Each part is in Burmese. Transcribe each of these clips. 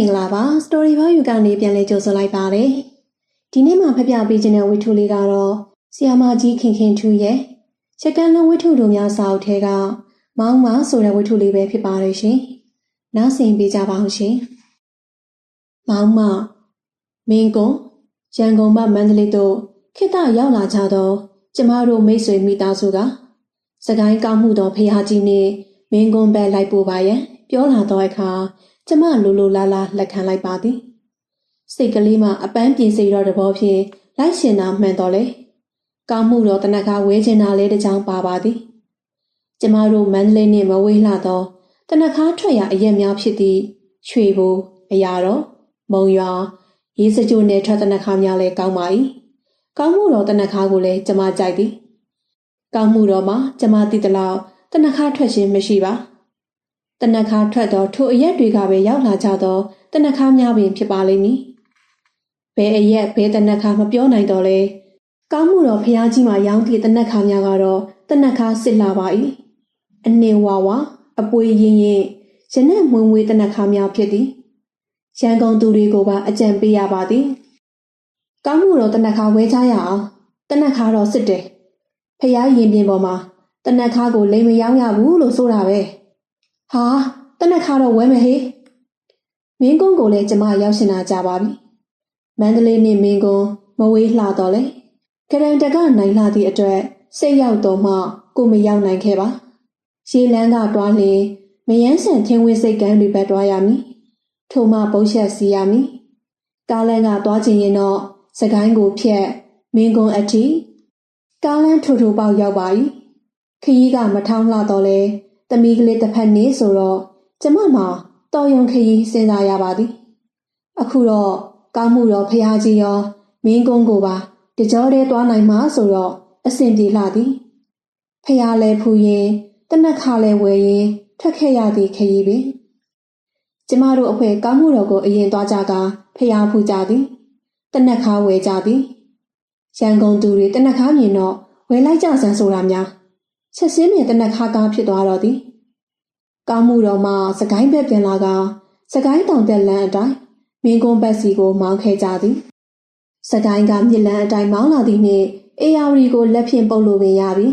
င်္ဂလာပါ Story Bar ယူကနေပြန်လဲကြိုဆိုလိုက်ပါတယ်ဒီနေ့မှာဖပြပေးခြင်းတဲ့ဝိထုလေးကတော့ဆီယာမကြီးခင်ခင်ထူးရဲ့ချက်ကန်းလုံးဝိထုတို့များစာအုပ်ထဲကမောင်းမဆိုတဲ့ဝိထုလေးပဲဖြစ်ပါတယ်ရှင်နားဆင်ပေးကြပါဦးရှင်မောင်းမမင်းကွန်ရန်ကုန်မှမန္တလေးတို့ခေတ္တရောက်လာကြတော့ကျမတို့မိတ်ဆွေမိသားစုကစကိုင်းကောင်းမှုတော်ဖရာကြီးနဲ့မင်းကွန်ဘက်လိုက်ပို့ပါရန်ပြောလာတော့အခါကျမလိုလိုလားလားလက်ခံလိုက်ပါသည်စိတ်ကလေးမှအပန်းပြေစေတော့တဘောဖြင့်လိုက်ရှင်တာမှန်တော်လေကောင်းမှုတော်တနခါဝဲချင်တာလဲတကြောင်ပါပါသည်ကျမတို့မန္တလေးနှင့်မဝေးလှသောတနခါထွက်ရအရက်များဖြစ်သည့်ရွှေဘိုအရာတော်မုံရွာရေးစကြိုနယ်ထွက်တနခါများလဲကောင်းပါ၏ကောင်းမှုတော်တနခါကိုလည်းကျမကြိုက်သည်ကောင်းမှုတော်မှာကျမသိသလောက်တနခါထွက်ခြင်းမရှိပါတနခါထွက်သောထိုအရက်တွေကပဲရောက်လာကြသောတနခါများပင်ဖြစ်ပါလိမ့်မည်ဘယ်အရက်ဘယ်တနခါမပြောနိုင်တော့လဲကောင်းမှုတော်ဖျားကြီးမှာရောင်းသည့်တနခါများကတော့တနခါစစ်လာပါ၏အနှင်ဝါဝါအပွေရင်ရင်ရနက်မွေးမွေးတနခါများဖြစ်သည်ရန်ကုန်သူတွေကိုပါအကြံပေးရပါသည်ကောင်းမှုတော်တနခါဝဲကြရအောင်တနခါတော့စစ်တယ်ဖျားရင်ပြင်ပေါ်မှာတနခါကိုလိမ်မရောင်းရဘူးလို့ဆိုတာပဲဟာတနခါတော့ဝဲမယ်ဟေးမင်းကွန်းကိုလည်းကျမရောက်ရှင်လာကြပါပြီမန္တလေးနဲ့မင်းကွန်းမဝေးလှတော့လေကရန်တကနိုင်လာသည့်အတွက်စိတ်ရောက်တော့မှကိုမရောက်နိုင်ခဲ့ပါရေလန်းကတွားလျင်မယန်းဆန်ချင်းဝင်းစိတ်ကန်းတွေပဲတွားရမည်ထို့မှပုတ်ချက်စီရမည်ကားလန်းကတွားချင်ရင်တော့စကိုင်းကိုဖြတ်မင်းကွန်းအထိကားလန်းထိုးပေါက်ရောက်ပါ၏ခရီးကမထောင်းလှတော့လေသမီးကလေးတစ်ဖက်နေဆိုတော့ကျမမှာတော်ရုံခရီးစဉ်းစားရပါသည်အခုတော့ကောင်းမှုတော်ဖရာကြီးရောမင်းကွန်းကိုပါတကြောတည်းသွားနိုင်မှာဆိုတော့အဆင်ပြေလှသည်ဖရာလဲဖူရင်တနက်ခါလဲဝယ်ရင်ထွက်ခဲ့ရသည့်ခရီးပင်ကျမတို့အဖွဲကောင်းမှုတော်ကိုအရင်သွားကြကဖရာဖူကြသည်တနက်ခါဝယ်ကြသည်ရန်ကုန်သူတွေတနက်ခါမြင်တော့ဝယ်လိုက်ကြစမ်းဆိုတာများချက်စင်းမြင်တနက်ခါကားဖြစ်သွားတော့သည်ကောင်းမှုတော်မှာစကိုင်းဘက်ပြန်လာကစကိုင်းတောင်တက်လမ်းအတိုင်းမင်းကွန်းဘက်စီကိုမောင်းခဲ့ကြသည်စကိုင်းကမြစ်လမ်းအတိုင်းမောင်းလာသည်နှင့်အေယာဝတီကိုလက်ဖြင့်ပုတ်လို့ပင်ရပြီ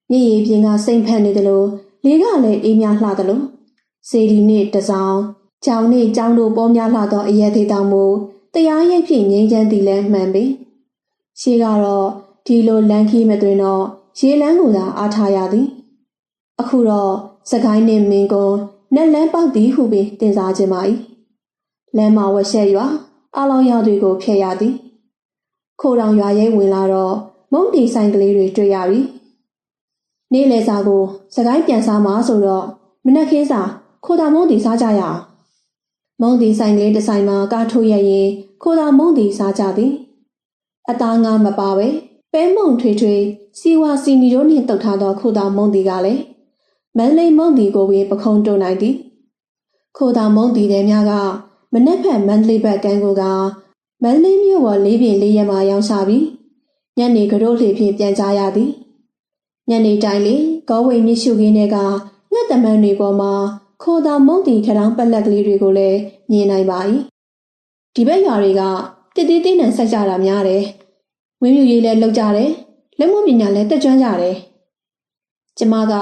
မြစ်ရည်ပြင်ကစိမ့်ဖက်နေသလိုလေကလည်းအေးများလှသလိုစေဒီနှင့်တစောင်းကြောင်နှင့်ကြောင်တို့ပေါ်များလှသောအရက်သေးတောင်မူတရားရိပ်ဖြင့်ငြိမ်းချမ်းသည်လည်းမှန်ပင်ရှေးကတော့ဒီလိုလမ်းခီးမသွင်းတော့ရေလန်းကိုသာအားထားရသည်အခုတော့စကိုင်းနှင့်မင်းကွန်းနက်လန်းပေါက်သည်ဟုပင်တင်စားခြင်းပါ၏လမ်းမှာဝက်ရှက်ရွာအလောင်းရတွေကိုဖျက်ရသည်ခိုးတောင်ရွာရဲဝင်လာတော့မုံတီဆိုင်ကလေးတွေတွေ့ရပြီနေ့လယ်စာကိုစကိုင်းပြန်စားမှာဆိုတော့မနက်ခင်းစာခိုးတောင်မုံတီစားကြရအောင်မုံတီဆိုင်ကလေးတစ်ဆိုင်မှာကားထိုးရရင်ခိုးတောင်မုံတီစားကြသည်အသားငါမပါပဲပဲမုံထွေထွေစီဝါစီနီတို့နှင့်တုတ်ထားသောခိုးတောင်မုံတီကလည်းမန္တလေးမုံတီကိုပင်ပခုံးတုံနိုင်သည်ခိုးတောင်မုံတီတွေများကမနက်ဖက်မန္တလေးဘက်ကန်းကိုကမန္တလေးမြို့ပေါ်လေးပြင်လေးရက်မှရောင်းချပြီးညနေကတော့လေဖြင့်ပြန်ကြရသည်ညနေတိုင်းလေကောဝိမြစ်ရှုခင်းတွေကငှက်တမန်တွေပေါ်မှာခိုးတောင်မုံတီထထောင်ပက်လက်ကလေးတွေကိုလည်းမြင်နိုင်ပါ၏ဒီဘက်ရွာတွေကတစ်သေးသေးနဲ့ဆက်ကြတာများတယ်ဝင်းမြူရေးလည်းလောက်ကြတယ်လက်မှုပညာလည်းတက်ကျွမ်းကြတယ်ကျမက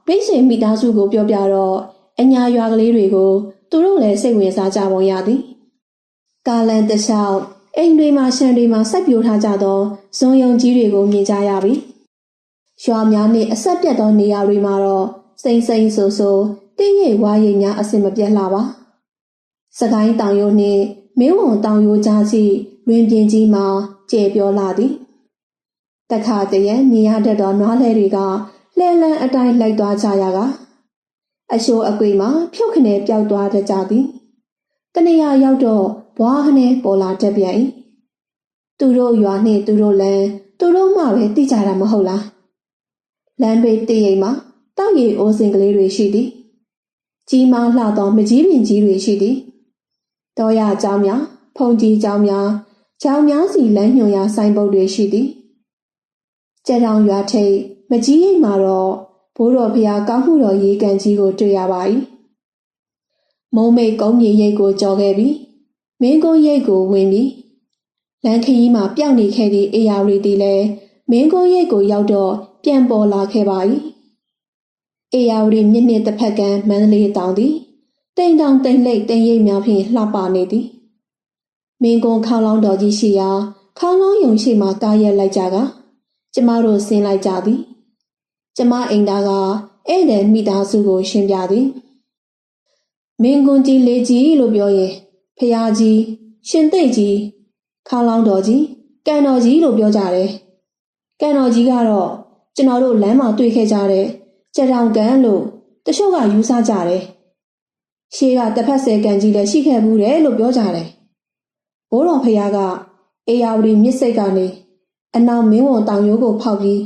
မိတ်ဆွေမိသားစုကိုပြောပြတော့အညာရွာကလေးတွေကိုသူတို့လည်းစိတ်ဝင်စားကြပုံရသည်ကာလန်တလျှောက်အိမ်တွေမှာရှန်တွေမှာစိုက်ပျိုးထားကြသောဇုံယုံကြီးတွေကိုမြင်ကြရပြီရွာများနှင့်အဆက်ပြတ်သောနေရာတွေမှာတော့စိမ့်စိမ့်ဆိုဆိုတင်းရိပ်ဝါးရိပ်များအစင်မပြတ်လှပါစကိုင်းတောင်ရိုးနှင့်မင်းဝုံတောင်ရိုးကြားရှိလွင်ပြင်ကြီးမှာကျေပြောလာသည်တခါတရံနေရတတ်သောနွားလဲတွေကလှဲလန်းအတိုင်းလိုက်သွားကြရကအရှိုးအကွေမှာဖြုတ်ခနဲပျောက်သွားတတ်ကြသည်တနေရာရောက်တော့ဘွားခနဲပေါ်လာတတ်ပြန်၏သူတို့ရွာနှင့်သူတို့လမ်းသူတို့မှပဲသိကြတာမဟုတ်လားလမ်းဘေးတည့်ရိပ်မှာတောက်ရည်အိုးစင်ကလေးတွေရှိသည်ကြီးမားလှသောမကြီးပင်ကြီးတွေရှိသည်တော်ရเจ้าများဖုန်ကြီးเจ้าများစီလမ်းညွှန်ရာဆိုင်ပုတ်တွေရှိသည်ကျတောင်ရွာထိပ်မကြီးရိပ်မှာတော့ဘိုးတော်ဖျားကောင်းမှုတော်ရေကန်ကြီးကိုတွေ့ရပါ၏ မုံမိတ်ကုန်းမြေရိပ်ကိုကြော်ခဲ့ပြီးမင်းကုန်းရိပ်ကိုဝင်ပြီးလမ်းခရီးမှာပျောက်နေခဲ့သည့်အေယာဝတီသည်လည်းမင်းကုန်းရိပ်ကိုရောက်တော့ပြန်ပေါ်လာခဲ့ပါ၏အေယာဝတီမြစ်နှင့်တစ်ဖက်ကမ်းမန္တလေးတောင်သည်တိမ်တောင်တိမ်လိပ်တိမ်ရိပ်များဖြင့်လှပနေသည်မင်းကုန်းခေါလောင်းတော်ကြီးရှိရာခေါလောင်းယုံရှိမှကားရက်လိုက်ကြကကျမတို့ဆင်းလိုက်ကြသည်ကျမအိမ်သားကဧည့်သည်မိသားစုကိုရှင်းပြသည်မင်းကွန်းကြီးလေးကြီးလို့ပြောရင်ဖျားကြီးရှင်သိပ်ကြီးခေါလောင်းတော်ကြီးကန်တော်ကြီးလို့ပြောကြတယ်ကန်တော်ကြီးကတော့ကျွန်တော်တို့လမ်းမှာတွေ့ခဲ့ကြတဲ့ကြက်တောင်ကန်လို့တချို့ကယူဆကြတယ်ရှေးကတစ်ဖက်ဆယ်ကန်ကြီးလည်းရှိခဲ့ဘူးတယ်လို့ပြောကြတယ်ဘိုးတော်ဖျားကအေယာဝတီမြစ်စိတ်ကနေအနောက်မင်းဝန်တောင်ရိုးကိုဖောက်ပြီး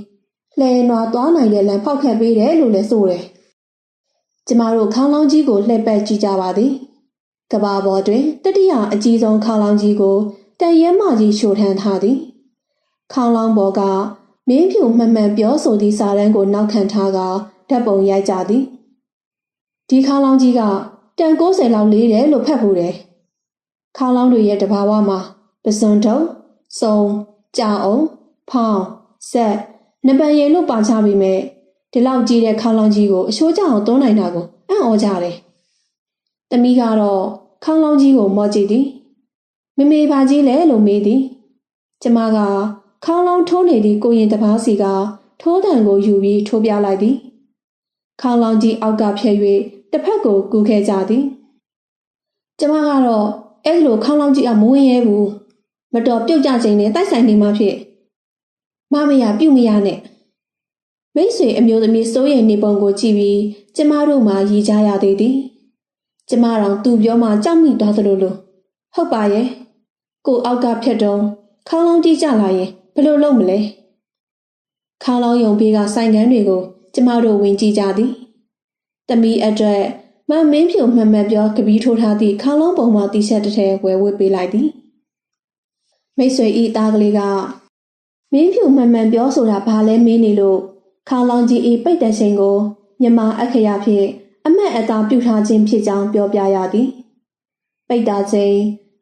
လှဲနွားသွားနိုင်တဲ့လမ်းဖောက်ခတ်ပေးတယ်လို့လည်းဆိုတယ်။ကျမတို့ခေါင်းလောင်းကြီးကိုလှည့်ပတ်ကြည့်ကြပါသည်။ကဘာပေါ်တွင်တတိယအကြီးဆုံးခေါင်းလောင်းကြီးကိုတန်ရဲမကြီးရှို့ထမ်းထားသည်။ခေါင်းလောင်းပေါ်ကမင်းဖြူမှန်မှန်ပြောဆိုသည့်စာတန်းကိုနောက်ခံထားကဓာတ်ပုံရိုက်ကြသည်။ဒီခေါင်းလောင်းကြီးကတန်90လောက်လေးတယ်လို့ဖတ်ဖို့တယ်။ခေါင်းလောင်းတွေရဲ့တဘာဝမှာပစွန်ထုံစုံကြောင်အောင်ဖောင်းဆက်နပန်ရည်လို့ပါချပြီးမဲ့ဒီလောက်ကြီးတဲ့ခေါင်းလောင်းကြီးကိုအရှိုးကြအောင်သွန်းနိုင်တာကိုအံ့ဩကြတယ်။တမီးကတော့ခေါင်းလောင်းကြီးကိုမော့ကြည့်သည်။မေပါကြီးလဲလို့မေးသည်။ကျမကခေါင်းလောင်းထိုးနေသည့်ကိုရင်တပားစီကထိုးတံကိုယူပြီးထိုးပြလိုက်သည်။ခေါင်းလောင်းကြီးအောက်ကဖြဲ၍တစ်ဖက်ကိုကူခဲ့ကြသည်။ကျမကတော့အဲ့လိုခေါင်းလောင်းကြီးအမဝင်ရဲဘူး။မတော်ပြုတ်ကြခြင်းနဲ့တိုက်ဆိုင်နေမှဖြစ်မမရပြုတ်မရနဲ့မိတ်ဆွေအမျိုးသမီးစိုးရိမ်နေပုံကိုကြည့်ပြီးကျမတို့မှရည်ကြရသေးသည်ကျမတော်သူပြောမှကြောက်မိသွားသလိုလိုဟုတ်ပါရဲ့ကိုအောက်ကဖြတ်တုံးခေါင်းလောင်းကြီးကြလာရင်ဘယ်လိုလုပ်မလဲခေါင်းလောင်းယုံပေးကဆိုင်ကန်းတွေကိုကျမတို့ဝင်ကြည့်ကြသည်တမီအတွက်မမင်းဖြူမှန်မှန်ပြောကပီးထိုးထားသည့်ခေါင်းလောင်းပုံမှတီရှပ်တစ်ထည်ဝယ်ဝတ်ပေးလိုက်သည်မိတ်ဆွေဤသားကလေးကမင်းဖြူမှန်မှန်ပြောဆိုတာဘာလဲမင်းနေလို့ခေါင်းလောင်းကြီးဤပိတ်တဲ့ချိန်ကိုမြမအခရာဖြင့်အမတ်အသားပြုထားခြင်းဖြစ်ကြောင်းပြောပြရသည်ပိတ်တာချိန်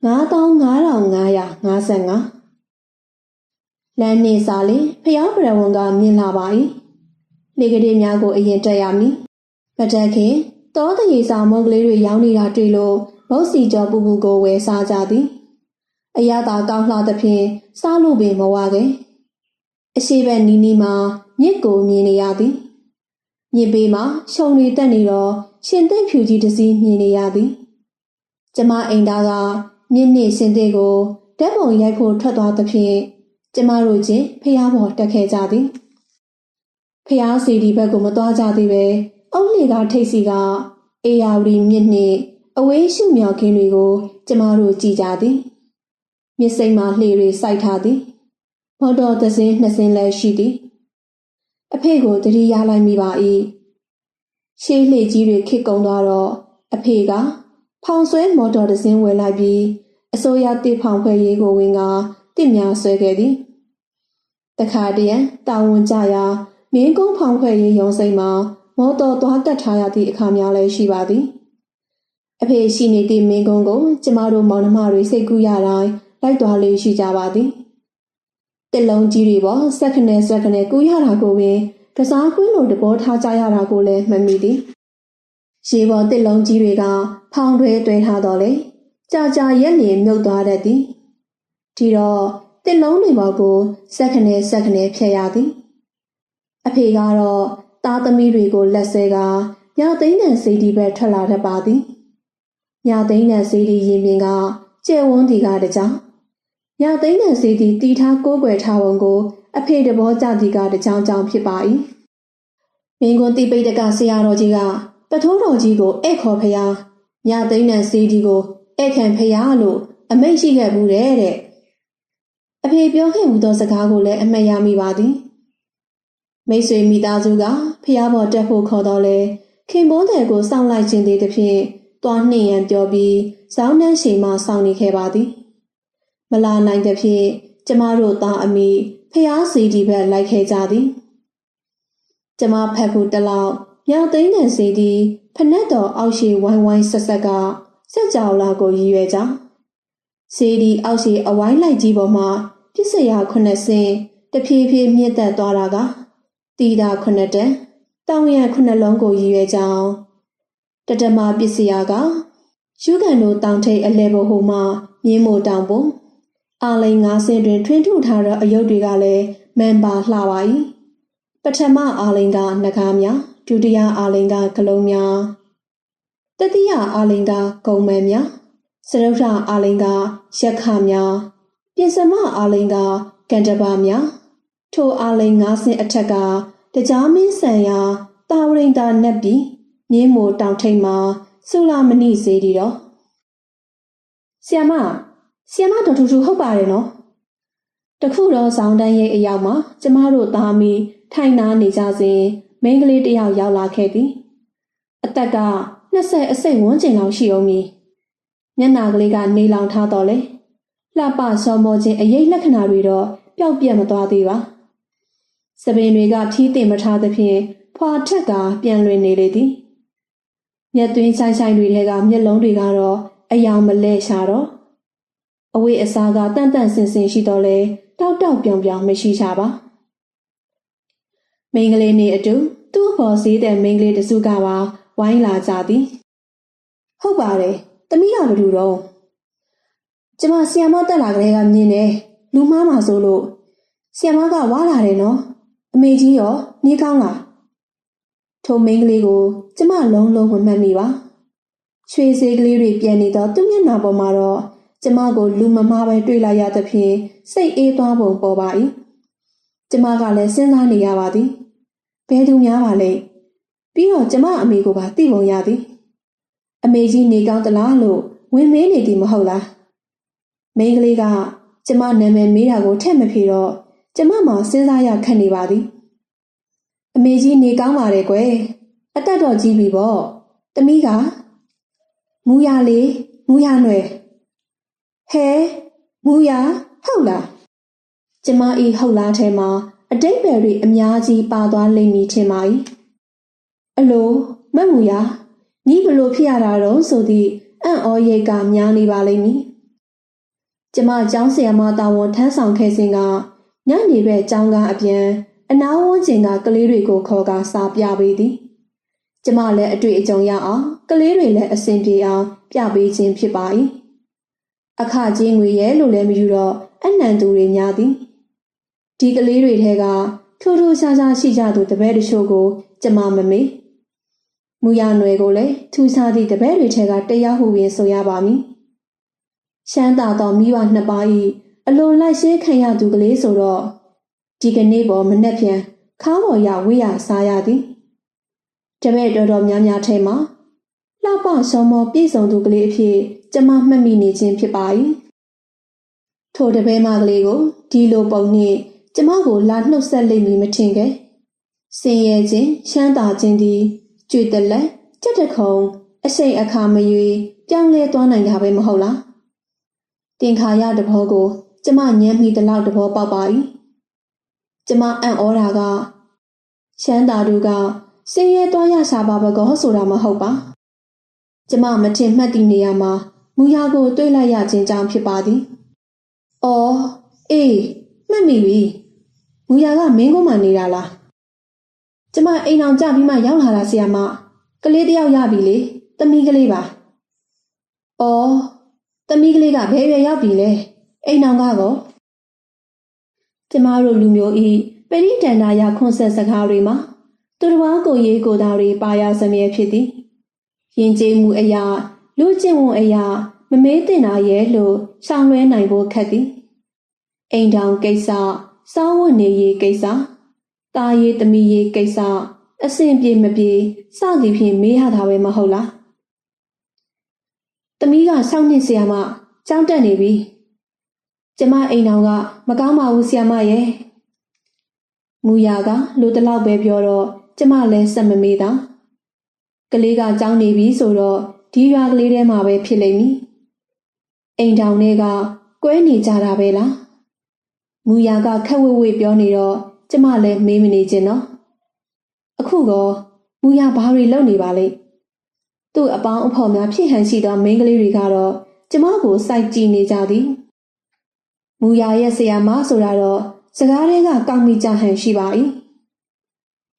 95,555လမ်းနေစာလင်ဖျားပရဝံကမြင်လာပါ၏လေကလေးများကိုအရင်တက်ရမည်မတက်ခင်တောတရေစာမုတ်ကလေးတွေရောင်းနေတာတွေ့လို့မုတ်စီကျော်ပူပူကိုဝယ်စားကြသည်အရသာကောင်းလှသဖြင့်စားလို့ပင်မဝခဲ့အရှိဘက်နီးနီးမှာမြစ်ကိုမြင်နေရသည်မြစ်ဘေးမှာရှုံတွေတက်နေတော့ရှင်သိမ့်ဖြူကြီးတစ်စီးမြင်နေရသည်ကျမအိမ်သားကမြစ်နှင့်ရှင်သိမ့်ကိုဓာတ်ပုံရိုက်ဖို့ထွက်သွားသဖြင့်ကျမတို့ချင်းဖျားပေါ်တက်ခဲ့ကြသည်ဖျားစီဒီဘက်ကိုမသွားကြသေးပဲအုတ်လေကထိတ်စီကအေယာဝတီမြစ်နှင့်အဝေးရှုမြောက်ခင်းတွေကိုကျမတို့ကြည့်ကြသည်မြစ်စိမ်းမှာလှေတွေစိုက်ထားသည်မော်တော်တစ်စင်းနှစ်စင်းလည်းရှိသည်အဖေကိုတတိယလိုက်မိပါ၏ရှေးလှေကြီးတွေခစ်ကုံသွားတော့အဖေကဖောင်ဆွဲမော်တော်တစ်စင်းဝယ်လိုက်ပြီးအစိုးရတစ်ဖောင်ခွဲရေးကိုဝင်ကတစ်များဆွဲခဲ့သည်တခါတည်းတာဝန်ကြရာမင်းကုန်းဖောင်ခွဲရေးရုံစိမ်းမှာမော်တော်သွားကတ်ထားရသည့်အခါများလည်းရှိပါသည်အဖေရှိနေသည့်မင်းကုန်းကိုကျမတို့မောင်နှမတွေစိတ်ကူးရတိုင်းလိုက်သွားလေးရှိကြပါသည်တစ်လုံးကြီးတွေပေါ်ဆက်ခနဲ့ကူးရတာကိုပင်ကစားကွင်းလိုတဘောထားကြရတာကိုလည်းမမိသည်ရေပေါ်တစ်လုံးကြီးတွေကဖောင်တွဲထားတော့လေကြာရက်လျင်မြုပ်သွားတတ်သည်ဒီတော့တစ်လုံးတွေပေါ်ကိုဆက်ခနဲ့ဖြတ်ရသည်အဖေကတော့သားသမီးတွေကိုလက်ဆွဲကညသိန်းတန်စေတီပဲထွက်လာတတ်ပါသည်ညသိန်းတန်စေတီရင်ပြင်ကကျဲဝန်းဒီကတကြောင်ညသိန်းတန်စေတီတီထားကိုးကွယ်ထားပုံကိုအဖေတဘောကြသည်ကတကြောင်ဖြစ်ပါ၏မင်းကွန်းတိပိတ်တကဆရာတော်ကြီးကပထိုးတော်ကြီးကိုဧည့်ခေါ်ဖျားညသိန်းတန်စေတီကိုဧည့်ခံဖျားလို့အမိန့်ရှိခဲ့ဘူးတဲ့အဖေပြောခဲ့မှုသောစကားကိုလည်းအမှတ်ရမိပါသည်မိတ်ဆွေမိသားစုကဖျားပေါ်တက်ဖို့ခေါ်တော့လေခင်ပွန်းတယ်ကိုစောင့်လိုက်ခြင်းသေးသဖြင့်တွားနှင်ရန်ပြောပြီးဇောင်းနှန်းရှိမှစောင့်နေခဲ့ပါသည်မလာနိုင်သဖြင့်ကျမတို့သားအမိဖျားစီဒီဘက်လိုက်ခဲ့ကြသည်ကျမဖက်ဖို့တလောက် မြောက်သိန်းကန်စီသည်ဖနက်တော်အောက်ရှိဝိုင်းဝိုင်းဆက်ဆက်ကစက်ကြောလာကိုရည်ရွယ်ကြောင်းစီဒီအောက်ရှိအဝိုင်းလိုက်ကြီးပေါ်မှာပစ္စယ9ဆင်းတဖြည်းဖြည်းမြင့်တက်သွားတာကတီတာ9တန်တောင်ရံ9လုံးကိုရည်ရွယ်ကြောင်းတတမပစ္စယကယူကန်တို့တောင်ထိပ်အလဲပေါ်ဟိုမှမြင်းမို့တောင်ပေါ်အာလိန်9ဆင်းတွင်ထွင်းထုထားသောအယုတ်တွေကလည်းမန်ပါလှပါ၏ပထမအာလိန်ကနဂါးများဒုတိယအာလိန်ကဂလုံးများတတိယအာလိန်ကဂုံမန်များစရုပ်ထအာလိန်ကရက်ခများပြင်စမအာလိန်ကကန္တပါများထိုအာလိန်9ဆင်းအထက်ကတကြားမင်းဆန်ရာတာဝရိန်တာနက်ပြီးမြင်းမို့တောင်ထိပ်မှာဆူလာမဏိစေတီတော့ဆီယမတော်ထူထူဟုတ်ပါတယ်နော်တခုတော့ဇောင်းတန်းရဲ့အရောက်မှာကျမတို့သားမီထိုင်နာနေကြစဉ်မိန်းကလေးတစ်ယောက်ရောက်လာခဲ့သည်အသက်က20အစိတ်ဝန်းကျင်လောက်ရှိအောင်မီမျက်နှာကလေးကနေလောင်ထားတော့လေလှပစောမောခြင်းအရေးလက္ခဏာတွေတော့ပျောက်ပြတ်မသွားသေးပါစပင်တွေကထီးတင်မထားသဖြင့်ဖွာထက်ကပြန်လွင်နေလေသည်မျက်သွင်းဆိုင်တွေထဲကမျက်လုံးတွေကတော့အယောင်မလဲရှာတော့အဝိအစားကတန့်တန့်စင်စင်ရှိတော့လေတောက်တောက်ပြောင်ပြောင်မရှိချပါမိန်းကလေးနေအတူသူ့အဖော်စေးတဲ့မိန်းကလေးတစုကပါဝိုင်းလာကြသည်ဟုတ်ပါတယ်သမီးကဘယ်လိုတော့ကျမဆီယမတက်လာကလေးကမြင်တယ်လူမားမှာဆိုလို့ဆီယမကဝါလာတယ်နော်အမေကြီးရောနေကောင်းလားထိုမိန်းကလေးကိုကျမလုံးလုံးမမှတ်မိပါရွှေစေးကလေးတွေပြန်နေတော့သူ့မျက်နှာပေါ်မှာတော့ကျမကိုလူမမားပဲတွေ့လိုက်ရသဖြင့်စိတ်အေးသွားပုံပေါ်ပါ၏ကျမကလည်းစဉ်းစားနေရပါသည်ဘယ်သူများပါလဲပြီးတော့ကျမအမေကိုပါသိပုံရသည်အမေကြီးနေကောင်းသလားလို့ဝင်မေးနေသည်မဟုတ်လားမိန်းကလေးကကျမနာမည်မေးတာကိုထက်မဖြေတော့ကျမမှစဉ်းစားရခက်နေပါသည်အမေကြီးနေကောင်းပါတယ်ကွယ်အသက်တော်ကြီးပြီပေါ့သမီးကမူရလေမူရနွယ်ဟဲမူရဟုတ်လားကျမဤဟုတ်လားထဲမှာအတိတ်ပဲတွေအများကြီးပါသွားလိမ့်မည်ထင်ပါ၏အလိုမတ်မူရညီဘလို့ဖြစ်ရတာတော့ဆိုသည့်အံ့ဩရိတ်ကများနေပါလိမ့်မည်ကျမကျောင်းဆရာမတာဝန်ထမ်းဆောင်ခဲ့စဉ်ကညနေဘက်ကျောင်းကအပြန်အနားဝန်းကျင်ကကလေးတွေကိုခေါ်ကာစာပြပေးသည်ကျမလည်းအတွေ့အကြုံရအောင်ကလေးတွေလည်းအဆင်ပြေအောင်ပြပေးခြင်းဖြစ်ပါ၏အခကြီးငွေရဲ့လို့လည်းမယူတော့အနှံသူတွေများသည်ဒီကလေးတွေထဲကထိုးထိုးရှားရှားရှိကြသူတပည့်တချို့ကိုကျမမမေ့မူရနွယ်ကိုလည်းထူးခြားသည့်တပည့်တွေထဲကတယောက်ဟုပင်ဆိုရပါမည်ရှမ်းသာသောမိဘနှစ်ပါး၏အလိုလိုက်ရှင်းခံရသူကလေးဆိုတော့ဒီကနေ့ပေါ်မနှက်ပြန်ခါပေါ်ရဝေးရစားရသည်တပည့်တော်တော်များများထဲမှာလှပရှောမောပြည့်စုံသူကလေးအဖြစ်ကျမမှတ်မိနေခြင်းဖြစ်ပါ၏ထိုတပည့်မကလေးကိုဒီလိုပုံနှင့်ကျမကိုလာနှုတ်ဆက်လိမ့်မည်မထင်ခဲ့စင်ရဲခြင်းရှမ်းသာခြင်းသည်ကြွေတလက်ကြက်တခုံအရှိန်အခါမရွေပြောင်းလဲသွားနိုင်တာပဲမဟုတ်လားတင်ခါရတဘောကိုကျမညံ့မိတလောက်တဘောပေါက်ပါ၏ကျမအံ့ဩတာကရှမ်းသာတို့ကစင်ရဲသွားရရှာပါဘကောဆိုတာမဟုတ်ပါကျမမထင်မှတ်သည့်နေရာမှာမူရကိုတွေးလိုက်ရခြင်းကြောင့်ဖြစ်ပါသည်အော်အေးမှတ်မိပြီမူရကမင်းကုန်းမှနေတာလားကျမအိမ်အောင်ကြပြီးမှရောက်လာတာဆီယမကလေးတယောက်ရပြီလေသမီးကလေးပါအော်သမီးကလေးကဘယ်ရွယ်ရောက်ပြီလဲအိမ်အောင်ကောကျမတို့လူမျိုးဤပရိဒန္တာယခွန်ဆက်စကားတွေမှာသူတော်ဘာကိုရေးကိုသားတွေပါရစမြဲဖြစ်သည်ယဉ်ကျေးမှုအရာလူကျင့်ဝတ်အရာမမေးတင်တာရဲ့လို့ရှောင်လွဲနိုင်ဖို့ခက်သည်အိမ်တောင်ကိစ္စစားဝတ်နေရေးကိစ္စတာရေးသမီးရေးကိစ္စအဆင်ပြေမပြေစသည်ဖြင့်မေးရတာပဲမဟုတ်လားသမီးက6နှစ်ဆရာမကြောင်းတက်နေပြီကျမအိမ်တော်ကမကောင်းပါဘူးဆရာမရဲ့မူရကလူတလောက်ပဲပြောတော့ကျမလည်းစက်မမေးတာကလေးကကြောင်းနေပြီဆိုတော့ဒီရွာကလေးထဲမှာပဲဖြစ်လိမ့်မည်အိမ်တောင်ထဲကကွဲနေကြတာပဲလားမူရကခက်ဝဲဝဲပြောနေတော့ကျမလည်းမေးမနေခြင်းတော့အခုကော မူရဘာတွေလုပ်နေပါလိမ့်သူ့အပေါင်းအဖော်များဖြစ်ဟန်ရှိသောမိန်းကလေးတွေကတော့ကျမကိုစိုက်ကြည့်နေကြသည်မူရရဲ့ဆရာမဆိုတာတော့စကားတွေကကောင်းမိကြဟန်ရှိပါ၏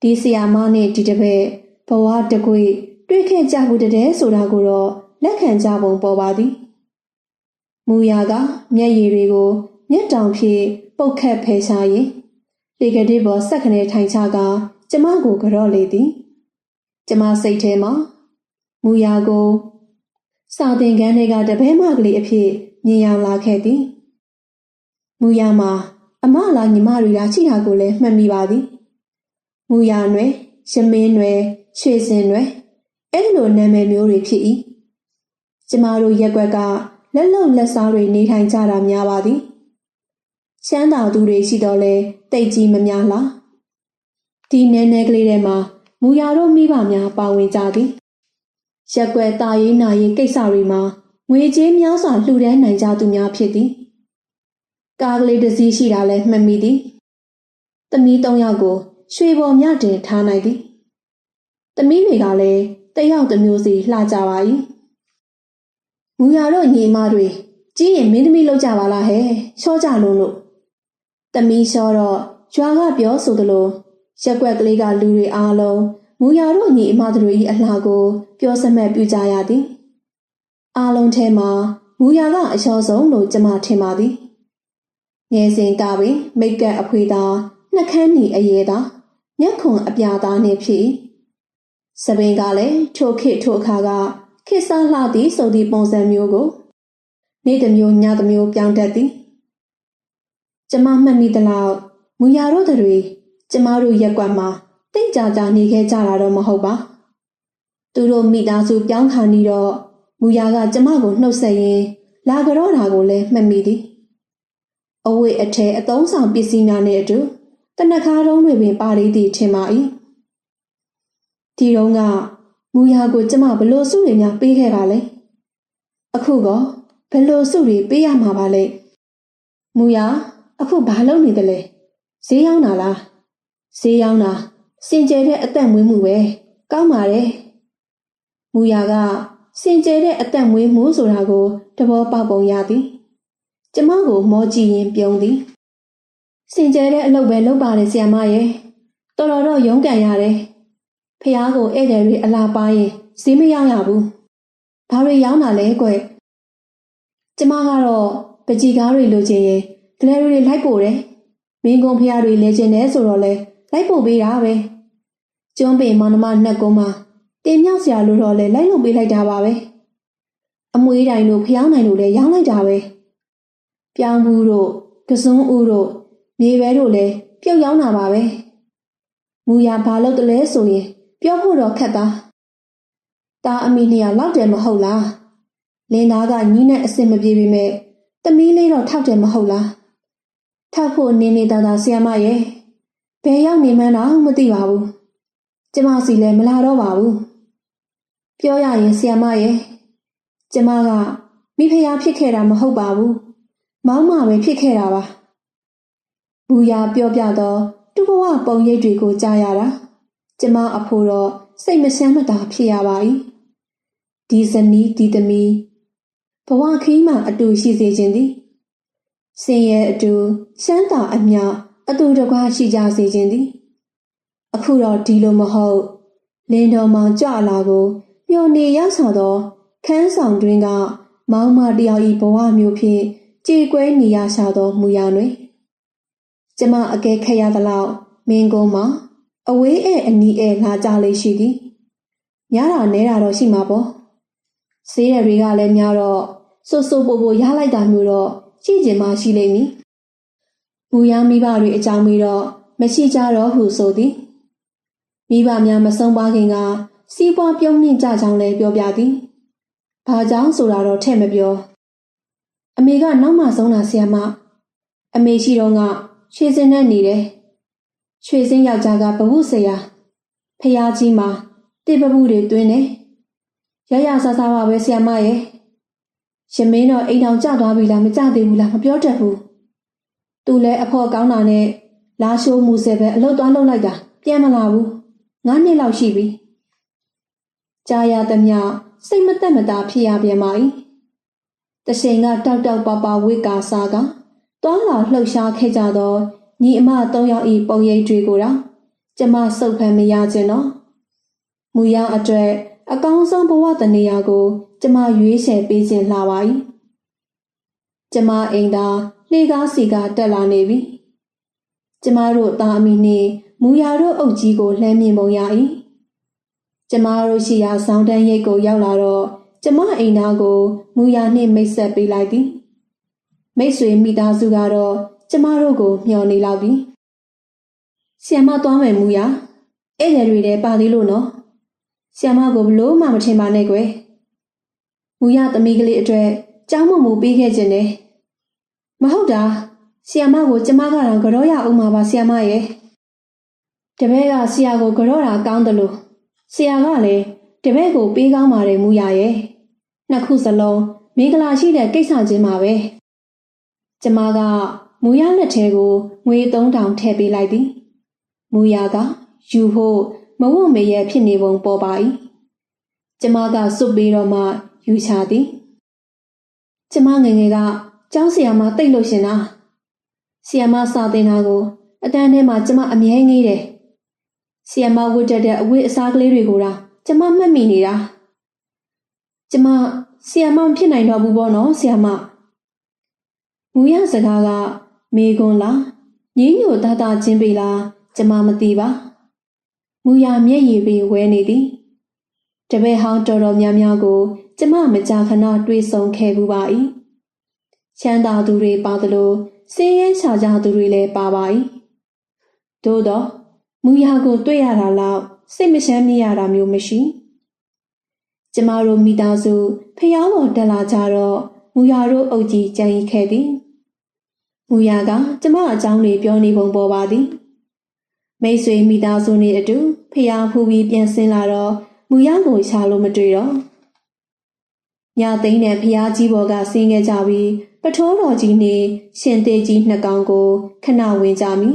ဒီဆရာမနဲ့ဒီတပည့်ဘဝတကွေတွေ့ခဲ့ကြမှုတဲ့ဆိုတာကိုတော့လက်ခံကြပုံပေါ်ပါသည်မူရကမျက်ရည်တွေကိုမျက်တောင်ဖြင့်ပုတ်ခတ်ဖယ်ရှားရင်လေကတိပေါ်ဆက်ခနဲထိုင်ချကကျမကိုကြော့လေသည်ကျမစိတ်ထဲမှာမူရကိုစာသင်ခန်းတွေကတပည့်မကလေးအဖြစ်မြင်ရောက်လာခဲ့သည်မူရမှာအမလာညီမတွေကချိတာကိုလည်းမှတ်မိပါသည်မူရနွယ်ရမင်းနွယ်ရွှေစင်နွယ်အဲ့လိုနာမည်မျိုးတွေဖြစ်၏ကျမတို့ရက်ွက်ကလက်လုံလက်စားတွေနေထိုင်ကြတာများပါသည်ချမ်းသာသူတွေရှိတော့လဲတိတ်ကြီးမများလားဒီနဲနဲကလေးထဲမှာမူရတို့မိဘများပါဝင်ကြသည်ရက်ွက်တာရေးနာရေးကိစ္စတွေမှာငွေကြေးများစွာလှူဒန်းနိုင်ကြသူများဖြစ်သည်ကားကလေးတစ်စီးရှိတာလည်းမှတ်မိသည်သမီး၃ယောက်ကိုရွှေပေါ်မြတင်ထားနိုင်သည်သမီးတွေကလည်းတစ်ယောက်တစ်မျိုးစီလှကြပါ၏မူရတို့ညီမတွေကြီးရင်မင်းသမီးလောက်ကြပါလားဟဲ့ချောကြလုံးလို့သမီးလျှောတော့ရွာကပြောဆိုသလိုရက်ွက်ကလေးကလူတွေအားလုံးမူရတို့ညီအမတို့၏အလှကိုပြောစမှတ်ပြုကြရသည်အားလုံးထဲမှာမူရကအလျှော့ဆုံးလို့ကျမထင်ပါသည်ငယ်စဉ်ကပင်မိတ်ကပ်အဖွေသားနှက်ခမ်းညီအရေးသားမျက်ခွန်အပြာသားနှင့်ဖြစ်စပင်ကလည်းထိုခေတ်ထိုအခါကခေတ်စားလှသည်ဆိုသည့်ပုံစံမျိုးကိုနေ့တစ်မျိုးညတစ်မျိုးပြောင်းတတ်သည်ကျမမှတ်မိသလောက်မူရတို့တွေကျမတို့ရက်ကွက်မှာတိတ်ကြကြနေခဲ့ကြတာတော့မဟုတ်ပါသူတို့မိသားစုပြောင်းခါနေတော့မူရကကျမကိုနှုတ်ဆက်ရင်းလာကြတော့တာကိုလည်းမှတ်မိသည်အဝိအထဲအသုံးဆောင်ပစ္စည်းများနဲ့အတူတနခါတုံးတွေပင်ပါလေးသည်ထင်ပါ၏ဒီတုန်းကမူရကိုကျမဘလို့စုတွေများပေးခဲ့ပါလဲအခုကဘလို့စုတွေပေးရမှာပါလဲမူရအခုဘာလုပ်နေသလဲဈေးရောက်တာလားဈေးရောက်တာစင်ကြယ်တဲ့အသက်မွေးမှုပဲကောင်းပါတယ်မူရကစင်ကြယ်တဲ့အသက်မွေးမှုဆိုတာကိုတဘောပေါက်ပုံရသည်ကျမကိုမောကြည့်ရင်ပြုံးသည်စင်ကြယ်တဲ့အလုပ်ပဲလုပ်ပါတယ်ဆရာမရဲ့တော်တော်တော့ရုန်းကန်ရတယ်ဖះကိုဧည့်သည်တွေအလားပါရင်ဈေးမရောက်ရဘူးဘာတွေရောင်းတာလဲကွကျမကတော့ပကြီးကားတွေလိုချင်ရင်ဂလဲရီတွေလိုက်ပို့တယ်မင်းကုန်းဖះတွေလဲချင်တယ်ဆိုတော့လဲလိုက်ပို့ပေးတာပဲကျွန်းပင်မောင်နှမနှက်ကုန်းမှာတင်မြောက်စရာလိုတော့လဲလိုက်လုပ်ပေးလိုက်တာပါပဲအမွေးတိုင်တို့ဖျောင်းနိုင်တို့လဲရောင်းလိုက်တာပဲပြောင်းဘူးတို့ကစွန်းဦးတို့မြေပဲတို့လဲပြုတ်ရောင်းတာပါပဲမူရဘာလို့တလဲဆိုရင်ပြောဖို့တော့ခက်တာတာအမိနှစ်ယောက်လောက်တယ်မဟုတ်လားလင်းသားကညီးနဲ့အစင်မပြေပေမဲ့သမီးလေးတော့ထောက်တယ်မဟုတ်လားထောက်ဖို့နေနေတာဆရာမရဲ့ဘယ်ရောက်နေမှန်းတော့မသိပါဘူးကျမစီလည်းမလာတော့ပါဘူးပြောရရင်ဆရာမရဲ့ကျမကမိဖုရားဖြစ်ခဲ့တာမဟုတ်ပါဘူးမောင်းမပဲဖြစ်ခဲ့တာပါမူရပြောပြတော့သူ့ဘဝပုံရိပ်တွေကိုကြားရတာကျမအဖိုးတော့စိတ်မရှမ်းမတာဖြစ်ရပါ၏ဒီဇနီးဒီသမီးဘဝခီးမှအတူရှိစေခြင်းသည်ဆင်းရဲအတူရှမ်းသာအမျှအတူတကွာရှိကြစေခြင်းသည်အခုတော့ဒီလိုမဟုတ်လင်းတော်မောင်ကြွလာကိုမျောနေရောက်ဆောင်သောခန်းဆောင်တွင်ကမောင်မတယောက်၏ဘဝမျိုးဖြင့်ကြေကွဲနေရရှာသောမူရတွင်ကျမအကဲခက်ရသလောက်မင်းကုန်းမှာအဝေးအနီးလာကြလေရှိသည်များတာနဲတာတော့ရှိမှာပေါ့ဈေးရတွေကလည်းများတော့ဆိုပိုရလိုက်တာမျိုးတော့ရှိကျင်မှရှိလိမ့်မည်မူရမိဘတွေအကြောင်းပြီးတော့မရှိကြတော့ဟုဆိုသည်မိဘများမဆုံးပါခင်ကစီးပွားပြုံးနှင့်ကြကြောင်းလည်းပြောပြသည်ဘာကြောင့်ဆိုတာတော့ထဲ့မပြောအမေကနောက်မှဆုံးတာဆရာမအမေရှိတော့ကရွှေစင်နဲ့နေတယ်ရွှေစင်းယောက်ျားကဘဝဆရာဖះကြီးမှာတိပပုတွေတွင်းတယ်ရရဆာဆာပါပဲဆရာမရဲ့ရမင်းတော့အိမ်တော်ကြသွားပြီလားမကြသေးဘူးလားမပြောတတ်ဘူးသူလည်းအဖော်ကောင်းတာနဲ့လာရှိုးမှုဆဲပဲအလုပ်သွားလုပ်လိုက်တာပြန်မလာဘူး9နှစ်လောက်ရှိပြီ ကြာရသမျှစိတ်မသက်မသာဖြစ်ရပြန်ပါ၏တရှိန်ကတောက်တောက်ပပဝိကာစာကတွားလာလှုပ်ရှားခဲ့ကြသောညီအမ၃ယောက်၏ပုံရိပ်တွေကိုတော့ကျမစုပ်ဖမ်းမရခြင်းတော့မူရအတွက်အကောင်းဆုံးဘဝတနေရာကိုကျမရွေးချယ်ပေးခြင်းလှပါ၏ကျမအိမ်သာလှေကားစီကတက်လာနေပြီကျမတို့သားအမိနှင့်မူရတို့အုပ်ကြီးကိုလှမ်းမြင်ပုံရ၏ကျမတို့ရှိရာဆောင်းတန်းရိပ်ကိုရောက်လာတော့ကျမအိမ်သားကိုမူရနှင့်မိတ်ဆက်ပေးလိုက်သည်မိတ်ဆွေမိသားစုကတော့ကျမတို့ကိုမျှော်နေလောက်ပြီဆီယမသွားမယ်မူရဧည့်သည်တွေလည်းပါသေးလို့နော်ဆီယမကိုဘလို့မှမထင်ပါနဲ့ကွယ်မူရသမီးကလေးအတွက်ကြောင်းမပေးခဲ့ခြင်းနဲ့မဟုတ်တာဆီယမကိုကျမကတော့ကြောရအောင်ပါပါဆီယမရဲ့တပည့်ကဆီယာကိုကြောတာကောင်းတယ်လို့ဆီယာကလည်းတပည့်ကိုပေးကောင်းပါတယ်မူရရဲ့နှစ်ခုစလုံးမင်္ဂလာရှိတဲ့ကိစ္စချင်းပါပဲကျမကမူရလက်ထဲကိုငွေ3000ထည့်ပေးလိုက်သည်မူရကယူဖို့မဝတ်မရဲဖြစ်နေပုံပေါ်ပါ၏ကျမကစွတ်ပေးတော့မှယူချသည်ကျမငယ်ငယ်ကကျောင်းဆီယာမတိတ်လို့ရှင်တာဆီယာမစာသင်တာကိုအတန်းထဲမှာကျမအမြဲငေးတယ်ဆီယာမဝတ်တဲ့အဝတ်အစားကလေးတွေကိုတော့ကျမမှတ်မိနေတာကျမဆီယာမဖြစ်နိုင်တော့ဘူးပေါ့နော်ဆီယာမမူရစကားကမေကွန်လားညင်းညိုတတချင်းပေလားကျမမသိပါမူရမျက်ရည်ပြီးဝဲနေသည်တပည့်ဟောင်းတော်တော်များများကိုကျမမကြာခဏတွေ့ဆုံခဲ့ဘူးပါ၏ချမ်းသာသူတွေပါသလိုစင်းရဲချာကြသူတွေလည်းပါပါ၏သို့တော့မူရကိုတွေ့ရတာလောက်စိတ်မချမ်းမြေ့ရတာမျိုးမရှိကျမတို့မိသားစုဖျားပေါ်တက်လာကြတော့မူရတို့အုပ်ကြီးကြံရီခဲ့သည်မူရကကျမအကြောင်းတွေပြောနေပုံပေါ်ပါသည်မိတ်ဆွေမိသားစုနဲ့အတူဖျားဖူးပြီးပြန်ဆင်းလာတော့မူရကိုရှာလို့မတွေ့တော့ညသိန်းနဲ့ဖျားကြီးဘော်ကဆင်းခဲ့ကြပြီးပထိုးတော်ကြီးနှင့်ရှင်သေးကြီးနှစ်ကောင်ကိုခဏဝင်ကြမိ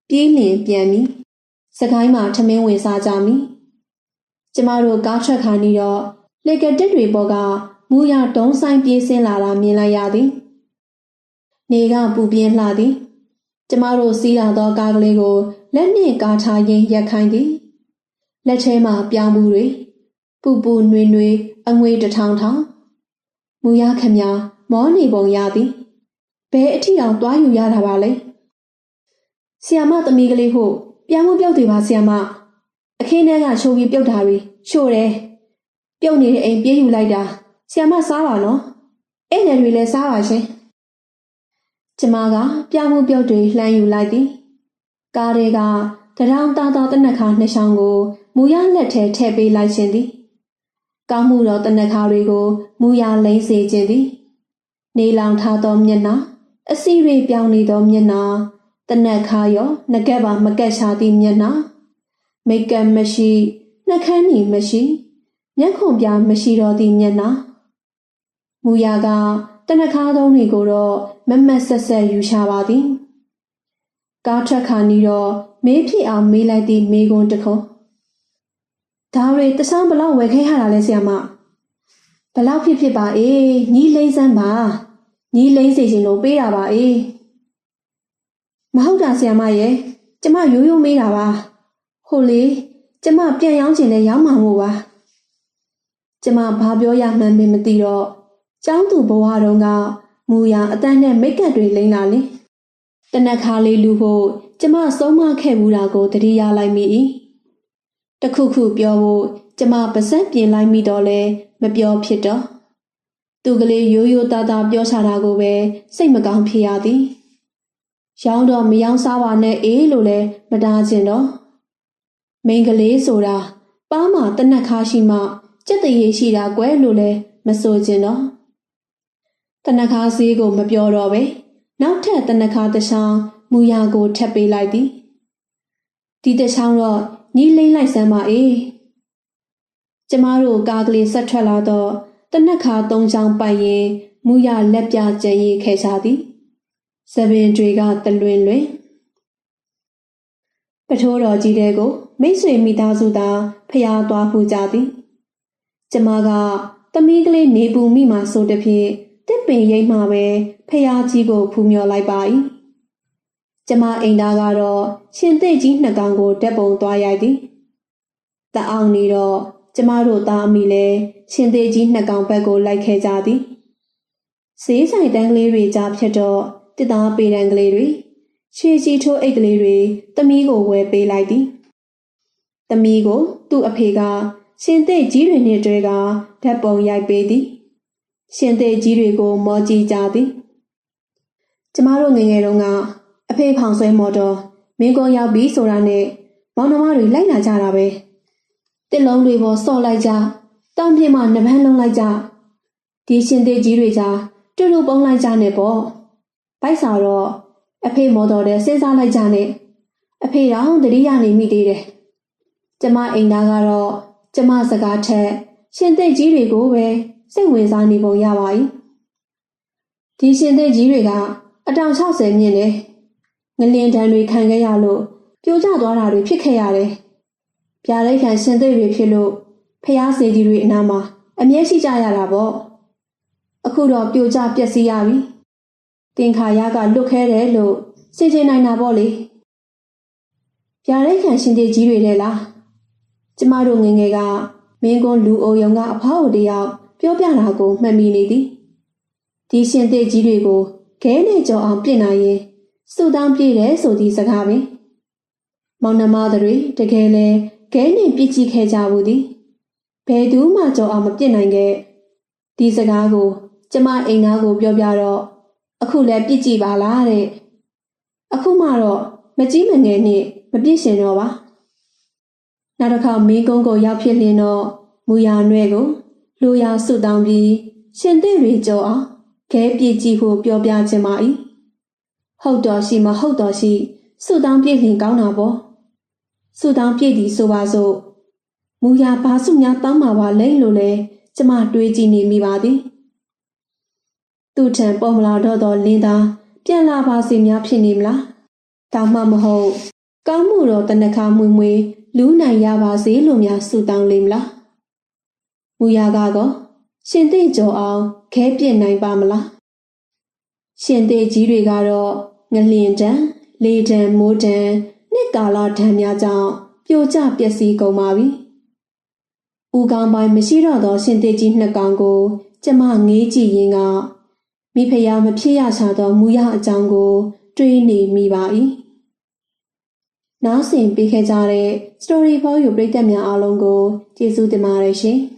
ပြေးလျင်ပြန်မိစကိုင်းမှာထမင်းဝင်စားကြမိကျမတို့ကားထွက်ခါနီတော့လေကတက်တွေပေါ်ကမူရတုံးဆိုင်ပြေးဆင်းလာတာမြင်လိုက်ရသည်နေကပူပြင်းလှသည်ကျမတို့စီးလာသောကားကလေးကိုလက်နှင့်ကားထားရင်းရက်ခိုင်းသည်လက်ထဲမှာပြောင်းမှုတွေပူပူနွေနွေအငွေ1000မူရခမမောနေပုံရသည်ဘဲအထီအောင်တွားယူရတာပါလေဆီယာမသမီးကလေးဖို့ပြောင်းမှုပြုတ်တွေပါဆီယာမအခင်းထဲကချိုးပြီးပြုတ်တာတွေရှို့တယ်ပြုတ်နေတဲ့အိမ်ပြေးယူလိုက်တာဆီယာမစားပါနော်အဲ့နယ်တွေလည်းစားပါရှင်ကျမကပြောင်းမှုပြုတ်တွေလှမ်းယူလိုက်သည်ကားတွေကတောင်သားတနက်ခါနှစ်ချောင်းကိုမူရလက်ထဲထည့်ပေးလိုက်ခြင်းသည်ကောင်းမှုသောတနက်ခါတွေကိုမူရလိမ့်စေခြင်းသည်နေလောင်ထားသောမျက်နှာအစီတွေပြောင်းနေသောမျက်နှာတနက်ခါရောငကက်ပါမကက်ရှာသည့်မျက်နှာမိတ်ကပ်မရှိနှက်ခမ်းနီမရှိမျက်ခုံပြမရှိတော့သည့်မျက်နှာမူရကတနက်ခါသုံးတွေကိုတော့မမတ်ဆက်ဆက်ယူရှာပါသည်ကားထွက်ခါနီတော့မေးဖြစ်အောင်မေးလိုက်သည့်မေးခွန်းတစ်ခုဒါတွေတဆန်းဘလောက်ဝယ်ခဲ့ရတာလဲဆရာမဘလောက်ဖြစ်ပါအေးညီလိမ့်စမ်းပါညီလိမ့်စေချင်လို့ပေးတာပါအေးမဟုတ်တာဆရာမရဲ့ကျမရိုးရိုးမေးတာပါဟိုလေကျမပြန်ရောင်းချင်လဲရောင်းမှာမို့ပါကျမဘာပြောရမှန်းမသိတော့ကျောင်းသူဘဝတုန်းကမူရအတန်းနဲ့မိတ်ကပ်တွေလိမ့်လာလေတနက်ခါလေးလူဖို့ကျမဆုံးမခဲ့ဘူးတာကိုသတိရလိုက်မိ၏တခုခုပြောဖို့ကျမပါဇက်ပြင်လိုက်မိတော့လဲမပြောဖြစ်တော့သူကလေးရိုးရိုးသားသားပြောချတာကိုပဲစိတ်မကောင်းဖြစ်ရသည်ရောင်းတော့မရောင်းစားပါနဲ့အေးလို့လဲမတားချင်တော့မိန်းကလေးဆိုတာပါးမှာတနက်ခါရှိမှကြက်တရေရှိတာကွယ်လို့လဲမဆိုချင်တော့တနက်ခါဈေးကိုမပြောတော့ပဲနောက်ထပ်တနက်ခါတစ်ချောင်းမူရကိုထပ်ပေးလိုက်သည်ဒီတစ်ချောင်းတော့ညီလိမ့်လိုက်စမ်းပါအေးကျမတို့ကားကလေးဆက်ထွက်လာတော့တနက်ခါ3ချောင်းပိုက်ရင်မူရလက်ပြကျန်ရည်ခဲချသည်စပင်တွေကတလွင်လွင်ပထိုးတော်ကြီးတဲ့ကိုမိတ်ဆွေမိသားစုသားဖျားသွားဖူးကြသည် ကျမကသမီးကလေးနေပူမိမှဆိုတဲ့ဖြင့်တစ်ပင်ရိပ်မှပဲဖျားကြီးကိုဖူးမြော်လိုက်ပါ၏ကျမအိမ်သားကတော့ရှင်သိကြီးနှစ်ကောင်ကိုဓာတ်ပုံသွားရိုက်သည်တအောင်နေတော့ကျမတို့သားအမိလည်းရှင်သိကြီးနှစ်ကောင်ဘက်ကိုလိုက်ခဲ့ကြသည်ဈေးဆိုင်တန်းကလေးတွေကြားဖြစ်တော့တစ်သားပေတန်းကလေးတွေခြေကြီးထိုးအိတ်ကလေးတွေသမီးကိုဝယ်ပေးလိုက်သည်သမီးကိုသူ့အဖေကရှင်သိကြီးတွေနဲ့တွဲကဓာတ်ပုံရိုက်ပေးသည်ရှင်သိကြီးတွေကိုမော်ကြည့်ကြသည်ကျမတို့ငယ်ငယ်တုန်းကအဖေဖောင်ဆွဲမော်တော်မင်းကုန်းရောက်ပြီဆိုတာနဲ့မောင်နှမတွေလိုက်လာကြတာပဲတစ်လုံးတွေပေါ်ဆော့လိုက်ကြတောင်ပြင်းမှနှပန်းလုံးလိုက်ကြဒီရှင်သိကြီးတွေကြားတူတူပုံးလိုက်ကြနဲ့ပေါ့ဘိုက်စာတော့အဖေမော်တော်တဲ့စဉ်းစားလိုက်ကြနဲ့အဖေတော့တတိယနေမိသေးတယ်ကျမအိမ်သားကတော့ကျမစကားထက်ရှင်သိကြီးတွေကိုပဲစိတ်ဝင်စားနေပုံရပါ၏ဒီရှင်သိကြီးတွေကအတောင်60မြင့်တယ်ငလျင်တန်းတွေခံခဲ့ရလို့ပြိုကျသွားတာတွေဖြစ်ခဲ့ရတယ်ပြားလိုက်ခံရှင်သိတွေဖြစ်လို့ဖျားစေကြီးတွေအနားမှာအမြဲရှိကြရတာပေါ့အခုတော့ပြိုကျပျက်စီးရပြီတင်ခါရကလွတ်ခဲတယ်လို့စေချင်နိုင်တာပေါ့လေပြားလိုက်ခံရှင်သိကြီးတွေတဲ့လားကျမတို့ငယ်ငယ်ကမင်းကွန်းလူအုံယုံကအဖေါတယောက်ပြောပြတာကိုမှတ်မိနေသည်ဒီရှင်သိကြီးတွေကိုခဲနဲ့ကြော်အောင်ပြင်နိုင်ရင်စုတောင်းပြည့်တယ်ဆိုသည့်စကားပင်မောင်နှမတွေတကယ်လဲခဲနဲ့ပြစ်ကြည့်ခဲ့ကြဘူးသည်ဘယ်သူမှကြော်အောင်မပြစ်နိုင်ခဲ့ဒီစကားကိုကျမအိမ်သားကိုပြောပြတော့အခုလဲပြစ်ကြည့်ပါလားတဲ့အခုမှတော့မကြီးမငယ်နဲ့မပြစ်ရှင်တော့ပါနောက်တစ်ခါမင်းကုန်းကိုရောက်ဖြစ်လင်းတော့မူရနွဲကိုလူရဆုတောင်းပြီးရှင်သိတွေကြော်အောင်ခဲပြစ်ကြည့်ဖို့ပြောပြခြင်းပါ၏ဟုတ်တော်ရှိမဟုတ်တော်ရှိဆုတောင်းပြည့်လင်ကောင်းတာပေါ့ဆုတောင်းပြည့်သည်ဆိုပါစို့မူရဘာစုများတောင်းမှာပါလဲလို့လဲကျမတွေးကြည့်နေမိပါသည်သူ့ထံပေါ်မလာတော့လင်းသားပြန်လာပါစေများဖြစ်နေမလားဒါမှမဟုတ်ကောင်းမှုတော်တနခါမွေမွေလူနိုင်ရပါစေလို့များဆုတောင်းလိမ့်မလားမူရကတော့ရှင်သိကြော်အောင်ခဲပြစ်နိုင်ပါမလားရှင်သိကြီးတွေကတော့ငလျင်တန်းလေတန်းမိုးတန်းနှစ်ကာလတန်းများကြောင့်ပြိုကျပျက်စီးကုန်ပါပြီဦးကောင်းပိုင်းမရှိတော့သောရှင်သိကြီးနှစ်ကောင်ကိုကျမငေးကြည့်ရင်းကမိဖုရားမဖြစ်ရချသောမူရအကြောင်းကိုတွေးနေမိပါ၏နောက်ဆင်ပေးခဲ့ကြတဲ့ Story for You ပရိသတ်များအားလုံးကိုကျေးဇူးတင်ပါတယ်ရှင်